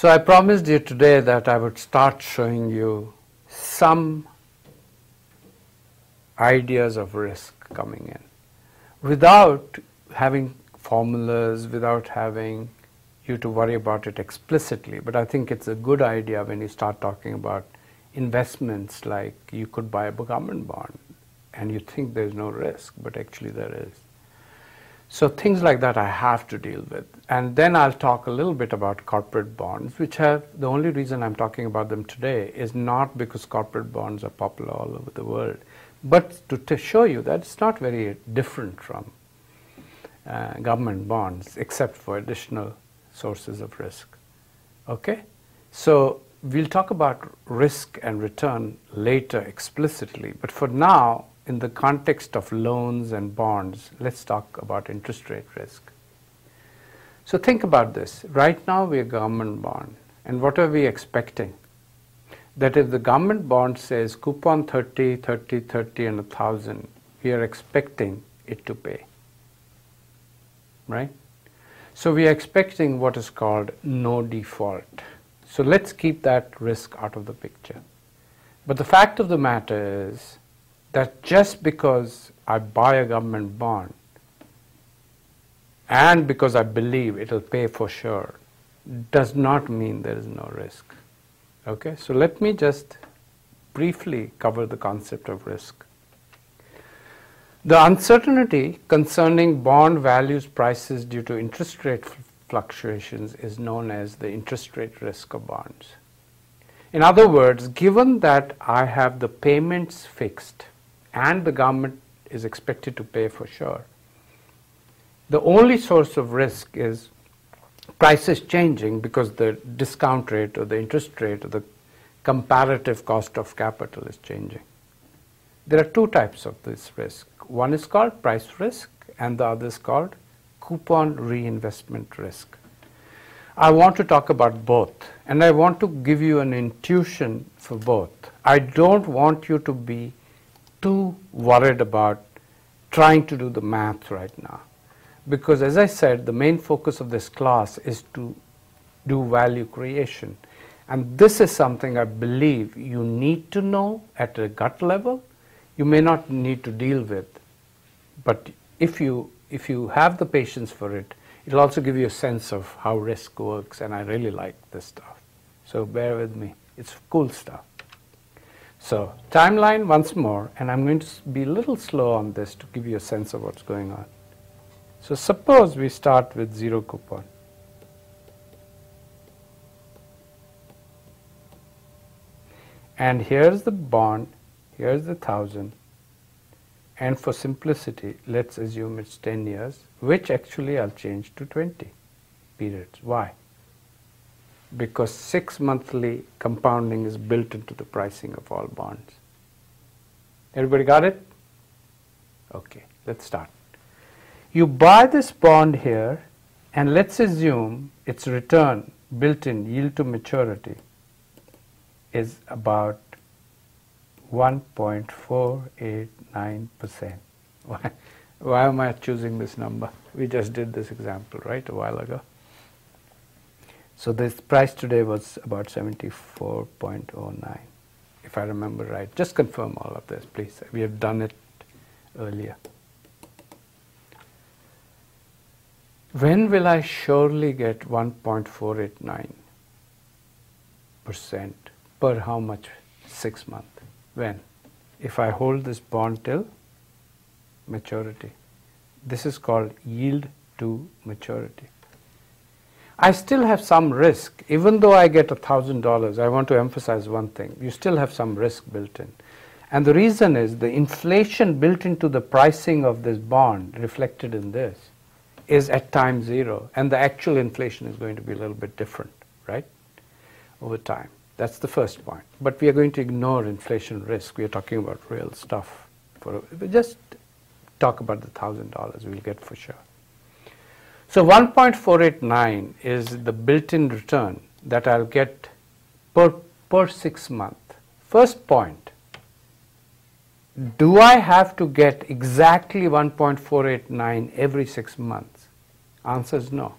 So I promised you today that I would start showing you some ideas of risk coming in without having formulas, without having you to worry about it explicitly. But I think it's a good idea when you start talking about investments, like you could buy a government bond and you think there's no risk, but actually there is. So things like that I have to deal with. And then I'll talk a little bit about corporate bonds, which have, the only reason I'm talking about them today is not because corporate bonds are popular all over the world, but to show you that it's not very different from government bonds, except for additional sources of risk. Okay? So we'll talk about risk and return later explicitly, but for now, in the context of loans and bonds, let's talk about interest rate risk. So think about this. Right now we are government bond, and what are we expecting? That if the government bond says coupon 30, 30, 30 and 1,000, we are expecting it to pay, right? So we are expecting what is called no default. So let's keep that risk out of the picture. But the fact of the matter is that just because I buy a government bond and because I believe it will pay for sure does not mean there is no risk. Okay, so let me just briefly cover the concept of risk. The uncertainty concerning bond values prices due to interest rate fluctuations is known as the interest rate risk of bonds. In other words, given that I have the payments fixed and the government is expected to pay for sure, the only source of risk is prices changing because the discount rate or the interest rate or the comparative cost of capital is changing. There are two types of this risk. One is called price risk and the other is called coupon reinvestment risk. I want to talk about both, and I want to give you an intuition for both. I don't want you to be too worried about trying to do the math right now, because as I said, the main focus of this class is to do value creation, and this is something I believe you need to know at a gut level. You may not need to deal with, but if you have the patience for it, it'll also give you a sense of how risk works, and I really like this stuff. So bear with me. It's cool stuff. So timeline once more, and I'm going to be a little slow on this to give you a sense of what's going on. So suppose we start with zero coupon. And here's the bond, here's the 1,000. And for simplicity, let's assume it's 10 years, which actually I'll change to 20 periods. Why? Because 6 monthly compounding is built into the pricing of all bonds. Everybody got it? Okay, let's start. You buy this bond here, and let's assume its return, built-in yield to maturity, is about 1.489%. Why am I choosing this number? We just did this example, right, a while ago. So this price today was about 74.09, if I remember right. Just confirm all of this, please. We have done it earlier. When will I surely get 1.489% per how much? 6 months. When? If I hold this bond till maturity. This is called yield to maturity. I still have some risk. Even though I get $1,000, I want to emphasize one thing. You still have some risk built in. And the reason is the inflation built into the pricing of this bond, reflected in this, is at time zero. And the actual inflation is going to be a little bit different, right, over time. That's the first point. But we are going to ignore inflation risk. We are talking about real stuff. Just talk about the $1,000 we'll get for sure. So 1.489 is the built-in return that I'll get per 6 months. First point, do I have to get exactly 1.489 every 6 months? Answer is no.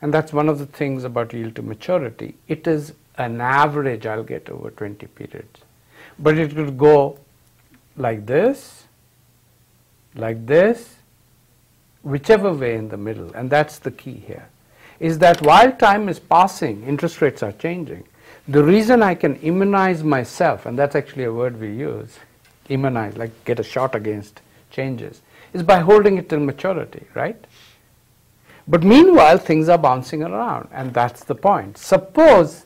And that's one of the things about yield to maturity. It is an average I'll get over 20 periods. But it could go like this, whichever way in the middle. And that's the key here, is that while time is passing, interest rates are changing. The reason I can immunize myself, and that's actually a word we use, immunize, like get a shot against changes, is by holding it till maturity, right? But meanwhile, things are bouncing around, and that's the point. Suppose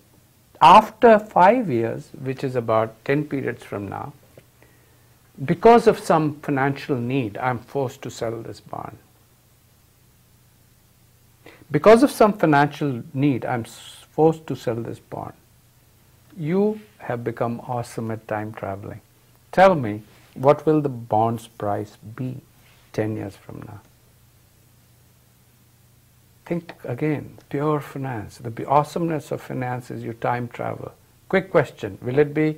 after 5 years, which is about 10 periods from now, because of some financial need, I'm forced to sell this bond. Because of some financial need, I'm forced to sell this bond. You have become awesome at time traveling. Tell me, what will the bond's price be 10 years from now? Think again, pure finance. The awesomeness of finance is you time travel. Quick question, will it be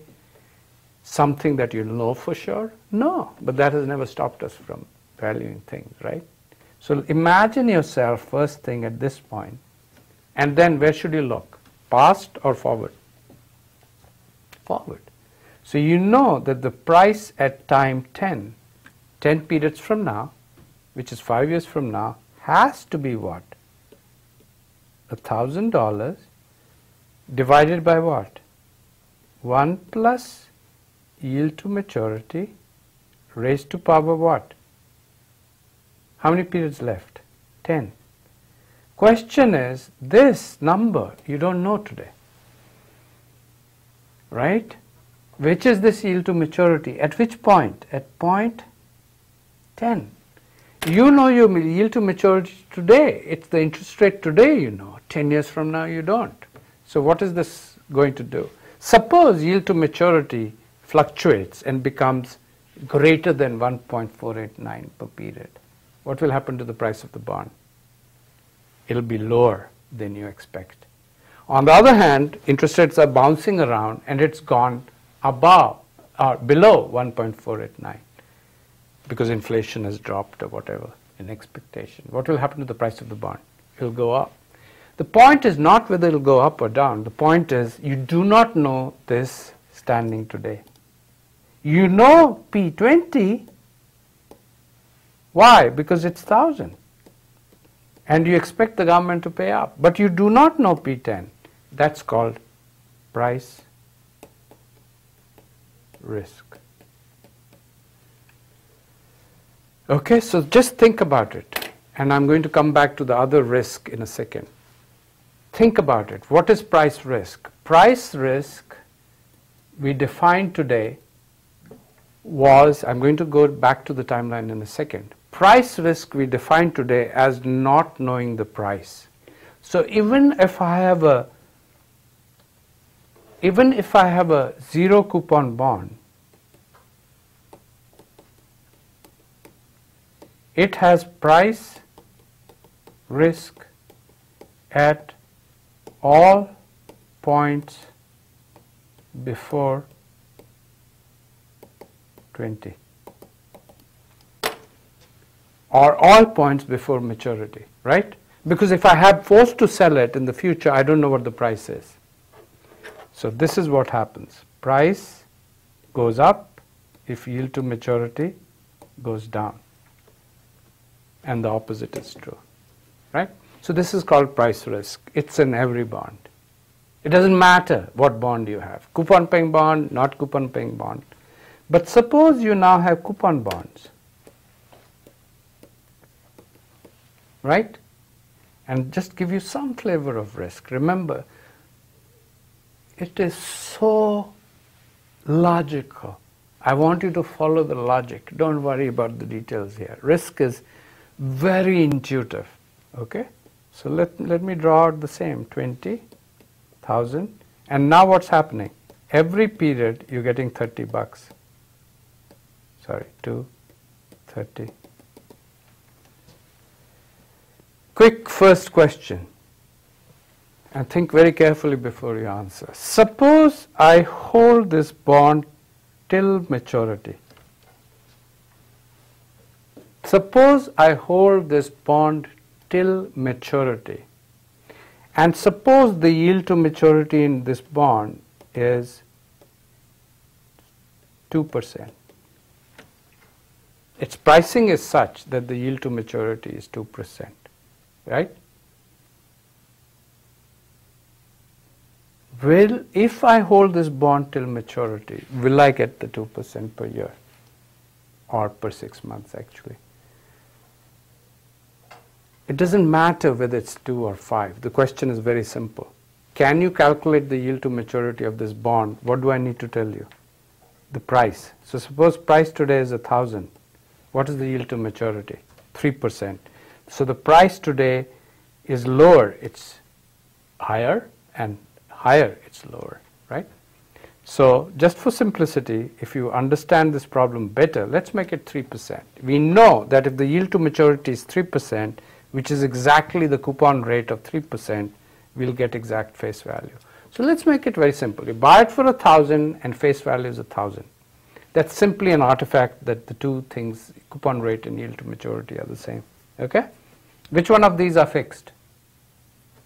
something that you know for sure? No, but that has never stopped us from valuing things, right? So imagine yourself first thing at this point, and then where should you look? Past or forward? Forward. So you know that the price at time 10 periods from now, which is 5 years from now, has to be what? $1,000 divided by what? 1 plus yield to maturity raised to power what? How many periods left? 10. Question is, this number you don't know today, right? Which is this yield to maturity? At which point? At point 10. You know your yield to maturity today. It's the interest rate today you know. 10 years from now you don't. So what is this going to do? Suppose yield to maturity fluctuates and becomes greater than 1.489 per period. What will happen to the price of the bond? It'll be lower than you expect. On the other hand, interest rates are bouncing around and it's gone above or below 1.489 because inflation has dropped or whatever in expectation. What will happen to the price of the bond? It'll go up. The point is not whether it'll go up or down. The point is you do not know this standing today. You know P20. Why? Because it's 1,000. And you expect the government to pay up. But you do not know P10. That's called price risk. Okay, so just think about it. And I'm going to come back to the other risk in a second. Think about it. What is price risk? Price risk, we defined today, was, I'm going to go back to the timeline in a second. Price risk we defined today as not knowing the price. So even if I have a zero coupon bond, it has price risk at all points before 20 or all points before maturity, right? Because if I have forced to sell it in the future, I don't know what the price is. So this is what happens. Price goes up if yield to maturity goes down. And the opposite is true, right? So this is called price risk. It's in every bond. It doesn't matter what bond you have. Coupon paying bond, not coupon paying bond. But suppose you now have coupon bonds, right? And just give you some flavor of risk. Remember, it is so logical. I want you to follow the logic. Don't worry about the details here. Risk is very intuitive, okay? So let me draw out the same, 20,000. And now what's happening? Every period you're getting 30 bucks. Sorry, 230. Quick first question. And think very carefully before you answer. Suppose I hold this bond till maturity. Suppose I hold this bond till maturity. And suppose the yield to maturity in this bond is 2%. Its pricing is such that the yield to maturity is 2%, right? If I hold this bond till maturity, will I get the 2% per year or per 6 months actually? It doesn't matter whether it's 2 or 5. The question is very simple. Can you calculate the yield to maturity of this bond? What do I need to tell you? The price. So suppose price today is 1,000. What is the yield to maturity? 3%. So the price today is lower, it's higher, and higher, it's lower, right? So just for simplicity, if you understand this problem better, let's make it 3%. We know that if the yield to maturity is 3%, which is exactly the coupon rate of 3%, we'll get exact face value. So let's make it very simple. You buy it for 1,000 and face value is 1,000. That's simply an artifact that the two things, coupon rate and yield to maturity, are the same. Okay? Which one of these are fixed?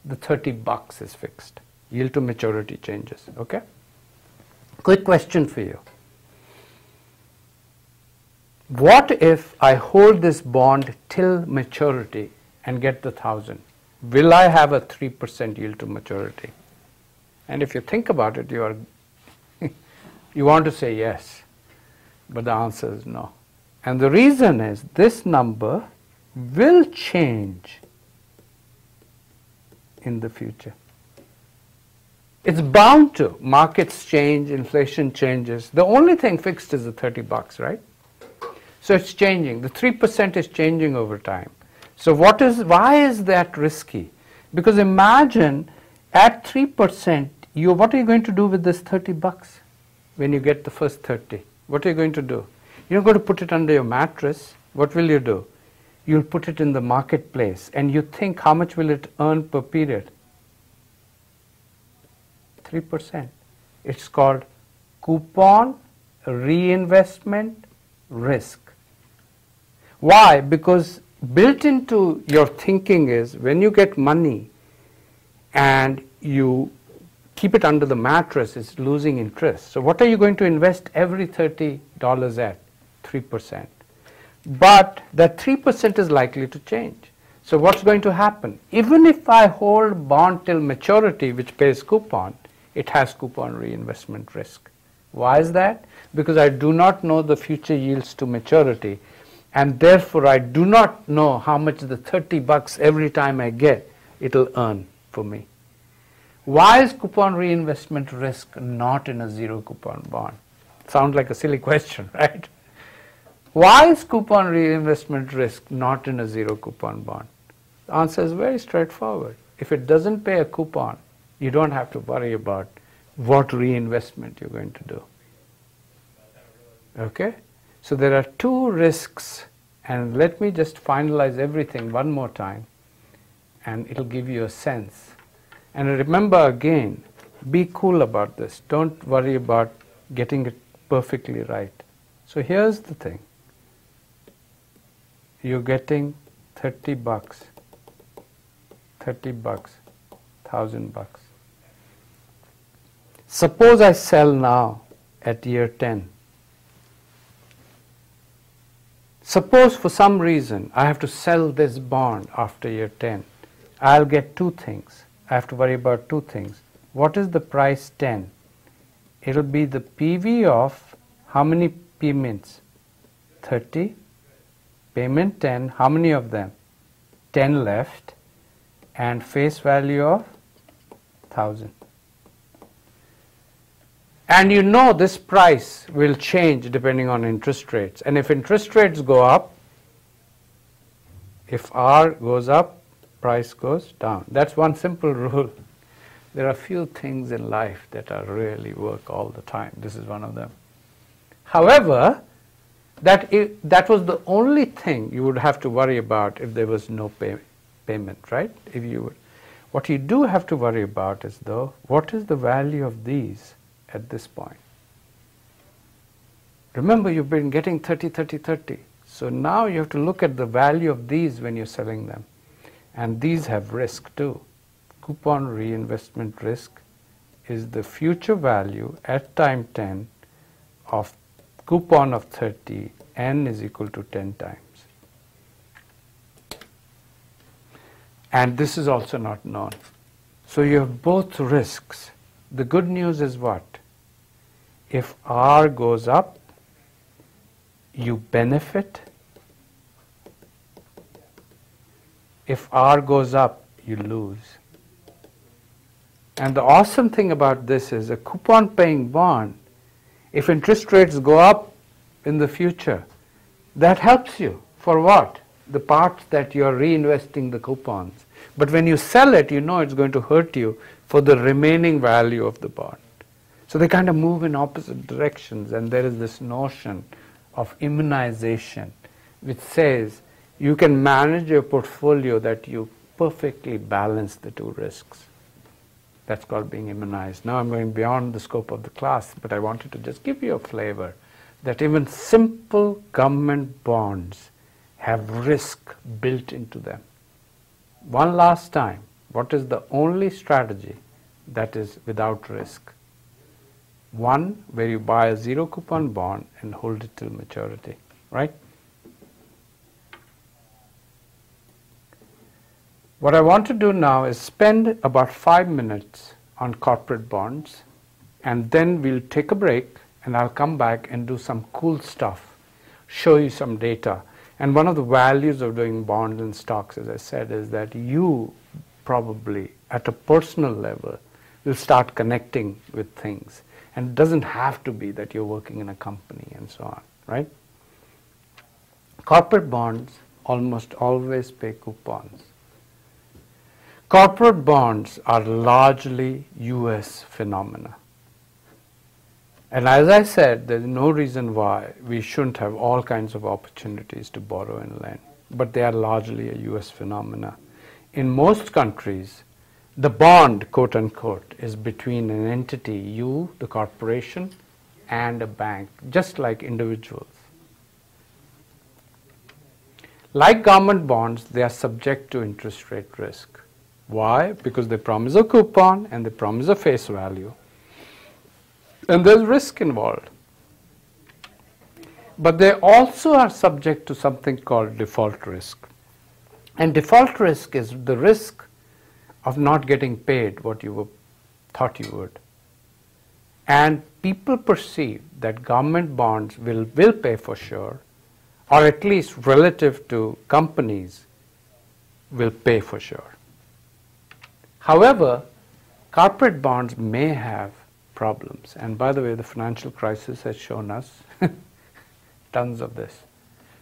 The $30 is fixed. Yield to maturity changes. Okay? Quick question for you. What if I hold this bond till maturity and get the 1,000? Will I have a 3% yield to maturity? And if you think about it, you are you want to say yes, but the answer is no. And the reason is this number will change in the future. It's bound to. Markets change, inflation changes. The only thing fixed is the $30, right? So it's changing. The 3% is changing over time. So why is that risky? Because imagine at 3%, what are you going to do with this $30 when you get the first 30? What are you going to do? You're going to put it under your mattress. What will you do? You'll put it in the marketplace and you think how much will it earn per period? 3%. It's called coupon reinvestment risk. Why? Because built into your thinking is when you get money and you keep it under the mattress, it's losing interest. So what are you going to invest every $30 at? 3%. But that 3% is likely to change. So what's going to happen? Even if I hold bond till maturity, which pays coupon, it has coupon reinvestment risk. Why is that? Because I do not know the future yields to maturity, and therefore I do not know how much the $30 every time I get it'll earn for me. Why is coupon reinvestment risk not in a zero coupon bond? Sounds like a silly question, right? Why is coupon reinvestment risk not in a zero coupon bond? The answer is very straightforward. If it doesn't pay a coupon, you don't have to worry about what reinvestment you're going to do. Okay? So there are two risks, and let me just finalize everything one more time, and it'll give you a sense. And remember again, be cool about this. Don't worry about getting it perfectly right. So here's the thing. You're getting $30, $1,000. Suppose I sell now at year 10. Suppose for some reason I have to sell this bond after year 10. I'll get two things. I have to worry about two things. What is the price 10? It'll be the PV of how many payments? 30. Payment 10. How many of them? 10 left. And face value of 1,000. And you know this price will change depending on interest rates. And if interest rates go up, if R goes up, price goes down. That's one simple rule. There are few things in life that are really work all the time. This is one of them. However, that was the only thing you would have to worry about if there was no payment, right? If you would. What you do have to worry about is, though, what is the value of these at this point? Remember, you've been getting 30, 30, 30. So now you have to look at the value of these when you're selling them. And these have risk too. coupon reinvestment risk is the future value at time 10 of coupon of 30, n is equal to 10 times. And this is also not known. So you have both risks. The good news is what? If R goes up, you benefit. If R goes up, you lose. And the awesome thing about this is a coupon paying bond, if interest rates go up in the future, that helps you for what? The part that you are reinvesting the coupons. But when you sell it, you know it's going to hurt you for the remaining value of the bond. So they kind of move in opposite directions, and there is this notion of immunization which says you can manage your portfolio that you perfectly balance the two risks. That's called being immunized. Now I'm going beyond the scope of the class, but I wanted to just give you a flavor that even simple government bonds have risk built into them. One last time, what is the only strategy that is without risk? One where you buy a zero coupon bond and hold it till maturity, right? What I want to do now is spend about 5 minutes on corporate bonds, and then we'll take a break and I'll come back and do some cool stuff, show you some data. And one of the values of doing bonds and stocks, as I said, is that you probably at a personal level will start connecting with things. And it doesn't have to be that you're working in a company and so on, right? Corporate bonds almost always pay coupons. Corporate bonds are largely US phenomena. And as I said, there's no reason why we shouldn't have all kinds of opportunities to borrow and lend, but they are largely a US phenomena. In most countries, the bond, quote unquote, is between an entity, you, the corporation, and a bank, just like individuals. Like government bonds, they are subject to interest rate risk. Why? Because they promise a coupon and they promise a face value. And there's risk involved. But they also are subject to something called default risk. And default risk is the risk of not getting paid what you thought you would. And people perceive that government bonds will pay for sure, or at least relative to companies will pay for sure. However, corporate bonds may have problems. And by the way, the financial crisis has shown us tons of this.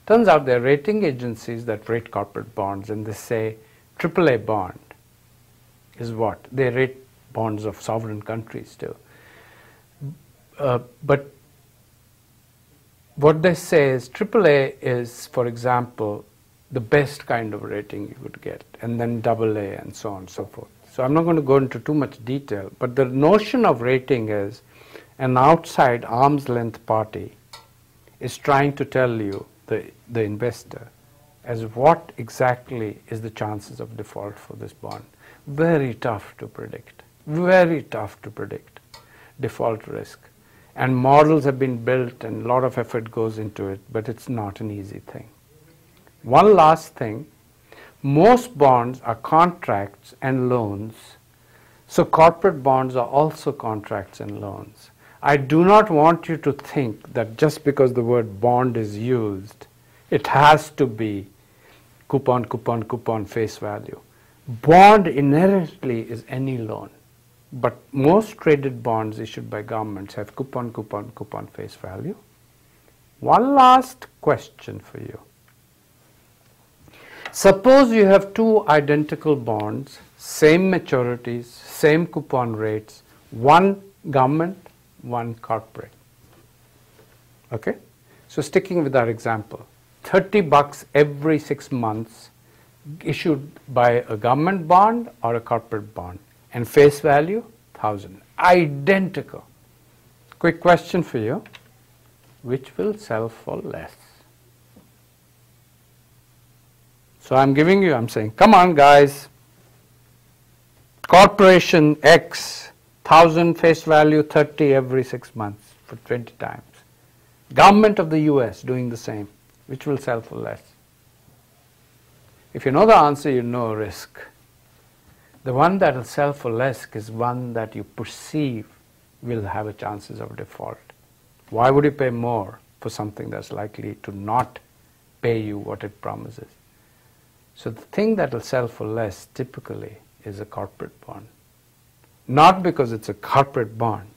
Turns out there are rating agencies that rate corporate bonds, and they say AAA bond is what? They rate bonds of sovereign countries too. But what they say is AAA is, for example, the best kind of rating you could get, and then AA and so on and so forth. So I'm not going to go into too much detail, but the notion of rating is an outside arm's length party is trying to tell you, the investor, as what exactly is the chances of default for this bond. Very tough to predict, very tough to predict default risk. And models have been built and a lot of effort goes into it, but it's not an easy thing. One last thing, most bonds are contracts and loans, so corporate bonds are also contracts and loans. I do not want you to think that just because the word bond is used, it has to be coupon, coupon, coupon face value. Bond inherently is any loan, but most traded bonds issued by governments have coupon, coupon, coupon face value. One last question for you. Suppose you have two identical bonds, same maturities, same coupon rates, one government, one corporate. Okay? So sticking with our example, $30 every 6 months issued by a government bond or a corporate bond, and face value 1,000. Identical. Quick question for you. Which will sell for less? So I'm saying, come on guys, Corporation X, 1,000 face value, 30 every 6 months for 20 times. Government of the US doing the same. Which will sell for less? If you know the answer, you know risk. The one that will sell for less is one that you perceive will have a chances of default. Why would you pay more for something that's likely to not pay you what it promises? So the thing that will sell for less typically is a corporate bond. Not because it's a corporate bond.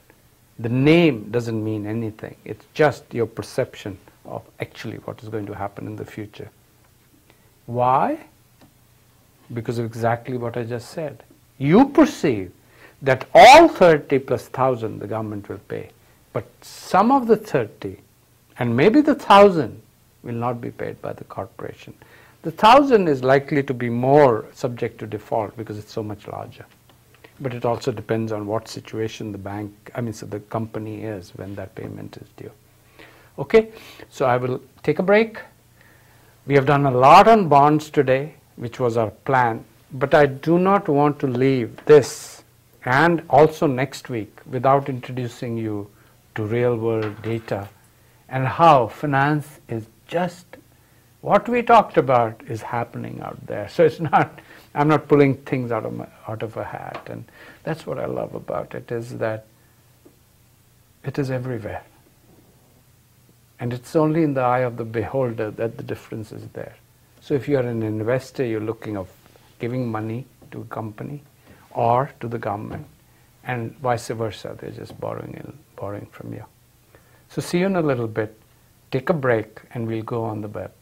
The name doesn't mean anything. It's just your perception of actually what is going to happen in the future. Why? Because of exactly what I just said. You perceive that all 30 plus 1,000 the government will pay, but some of the 30 and maybe the 1,000 will not be paid by the corporation. The 1,000 is likely to be more subject to default because it's so much larger. But it also depends on what situation the company is when that payment is due. Okay, so I will take a break. We have done a lot on bonds today, which was our plan, but I do not want to leave this and also next week without introducing you to real world data and how finance is just what we talked about is happening out there. So it's not, I'm not pulling things out of a hat, and that's what I love about it, is that it is everywhere. And it's only in the eye of the beholder that the difference is there. So if you're an investor, you're looking of giving money to a company or to the government, and vice versa, they're just borrowing from you. So see you in a little bit. Take a break and we'll go on the web.